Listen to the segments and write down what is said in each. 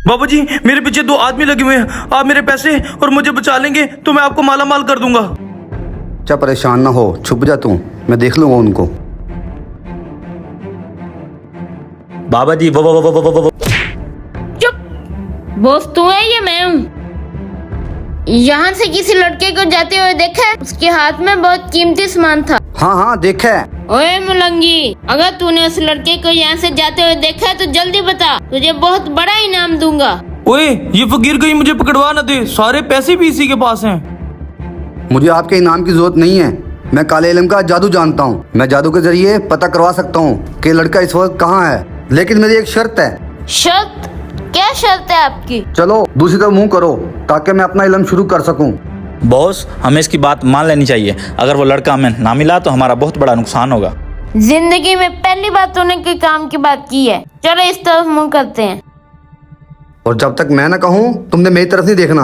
बाबा जी मेरे पीछे 2 आदमी लगे हुए हैं। आप मेरे पैसे और मुझे बचा लेंगे तो मैं आपको माला माल कर दूंगा। अच्छा परेशान ना हो, छुप जा तू, मैं देख लूंगा उनको। बाबा जी वो चुप। बॉस तू है या मैं हूँ? यहाँ से किसी लड़के को जाते हुए देखा? उसके हाथ में बहुत कीमती सामान था। हाँ हाँ देखा है। ओए मुलंगी, अगर तूने उस लड़के को यहाँ से जाते हुए देखा है तो जल्दी बता, तुझे बहुत बड़ा इनाम दूंगा। ओए ये फकीर कहीं मुझे पकड़वा ना दे, सारे पैसे भी इसी के पास हैं। मुझे आपके इनाम की जरूरत नहीं है, मैं काले इल्म का जादू जानता हूँ। मैं जादू के जरिए पता करवा सकता हूँ कि लड़का इस वक्त कहाँ है, लेकिन मेरी एक शर्त है। शर्त? क्या शर्त है आपकी? चलो दूसरी तरफ मुंह करो ताकि मैं अपना इल्म शुरू कर सकूं। बॉस, हमें इसकी बात मान लेनी चाहिए। अगर वो लड़का हमें ना मिला तो हमारा बहुत बड़ा नुकसान होगा। जिंदगी में पहली बार तूने कोई काम की बात की है। चलो इस तरफ मुंह करते हैं। और जब तक मैं ना कहूँ तुमने मेरी तरफ नहीं देखना।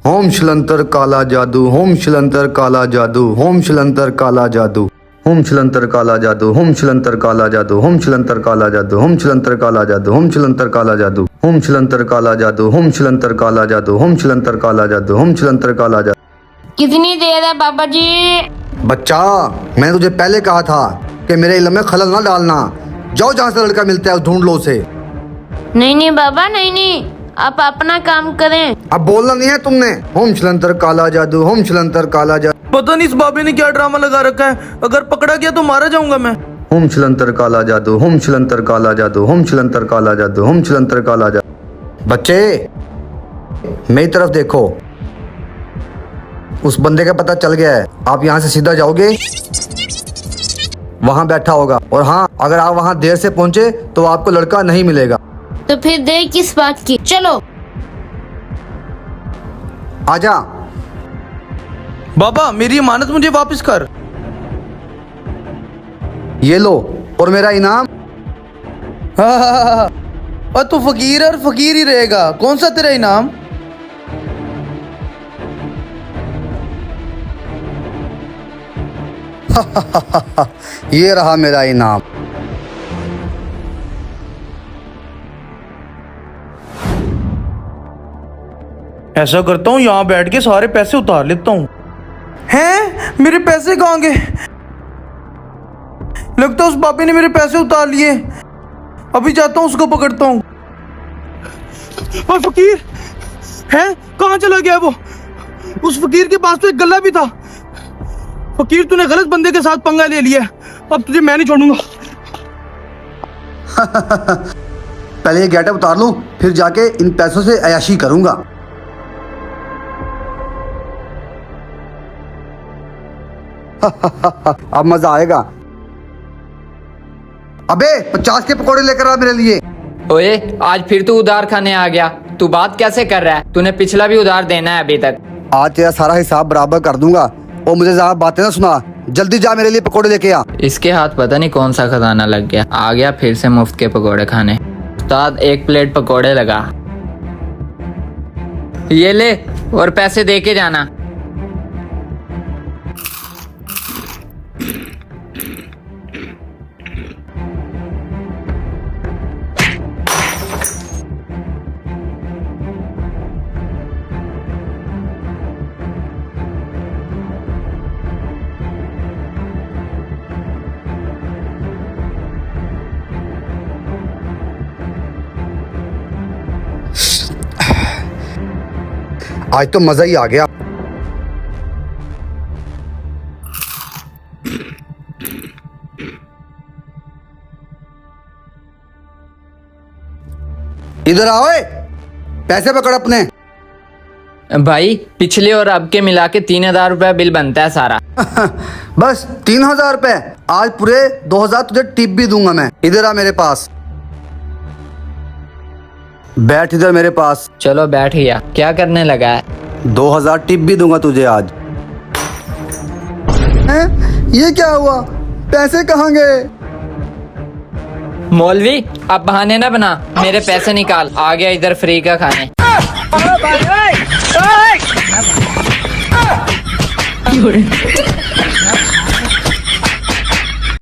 होम शिलंतर काला जादू, होम शिलंतर काला जादू, होम शिलंतर काला जादू, होम शिलंतर काला जादू, होम शिलंतर काला जादू, होम शिलंतर काला जादू, होम शिलंतर काला जादू, होम शिलंतर काला जादू, होम शिलंतर काला जादू, होम शिलंतर काला जादू, होम शिलंतर काला जादू, होम शिलंतर काला जादू। कितनी देर है बाबा जी? बच्चा, मैंने तुझे पहले कहा था कि मेरे इल्म में खलल ना डालना। जाओ जहाँ से लड़का मिलता है ढूंढ लो उसे। नहीं नहीं बाबा, नहीं नहीं, आप अपना काम करें। अब बोलना नहीं है तुमने। होम शिलंतर काला जादू, होम शिलंतर काला जादू। पता नहीं इस बाबे ने क्या ड्रामा लगा रखा है, अगर पकड़ा गया तो मारा जाऊंगा मैं। होम शिलंतर काला जादू, होम शिलंतर काला जादू, होम शिलंतर काला जादू, होम शिलंतर काला जादू। बच्चे मेरी तरफ देखो, उस बंदे का पता चल गया है। आप यहाँ से सीधा जाओगे, वहाँ बैठा होगा। और हाँ, अगर आप वहाँ देर से पहुंचे तो आपको लड़का नहीं मिलेगा। तो फिर देर किस बात की? चलो। आजा। बाबा मेरी अमानत मुझे वापस कर। ये लो, और मेरा इनाम। और तू फकीर है और फकीर ही रहेगा, कौन सा तेरा इनाम? ये रहा मेरा इनाम। ऐसा करता हूँ यहाँ बैठ के सारे पैसे उतार लेता हूँ। हैं मेरे पैसे कहाँ गए? लगता है उस बाबे ने मेरे पैसे उतार लिए। अभी जाता हूँ उसको पकड़ता हूँ। और फकीर है कहाँ चला गया वो? उस फकीर के पास तो एक गल्ला भी था। फकीर तूने गलत बंदे के साथ पंगा ले लिया, अब तुझे मैं नहीं छोड़ूंगा। पहले ये गेटअप उतार लूं, फिर जाके इन पैसों से अयाशी करूंगा। अब मजा आएगा। अबे 50 के पकौड़े लेकर आ मेरे लिए। ओए, आज फिर तू उधार खाने आ गया। तू बात कैसे कर रहा है? तूने पिछला भी उधार देना है अभी तक। आज तेरा सारा हिसाब बराबर कर दूंगा। और मुझे ज्यादा बातें ना सुना, जल्दी जा मेरे लिए पकौड़े लेके आ। इसके हाथ पता नहीं कौन सा खजाना लग गया, आ गया फिर से मुफ्त के पकौड़े खाने। उस्ताद 1 प्लेट पकौड़े लगा। ये ले, और पैसे दे के जाना। आज तो मजा ही आ गया। इधर आओ, पैसे पकड़ अपने। भाई पिछले और अब के मिला के 3000 रुपया बिल बनता है सारा। बस 3000 रुपए? आज पूरे 2000 तुझे टिप भी दूंगा मैं। इधर आ मेरे पास, बैठ इधर मेरे पास। चलो बैठ गया। क्या करने लगा है? 2000 टिप भी दूंगा तुझे आज। हैं? ये क्या हुआ? पैसे कहाँ गए? मौलवी अब बहाने ना बना, मेरे पैसे निकाल। आ गया इधर फ्री का खाने।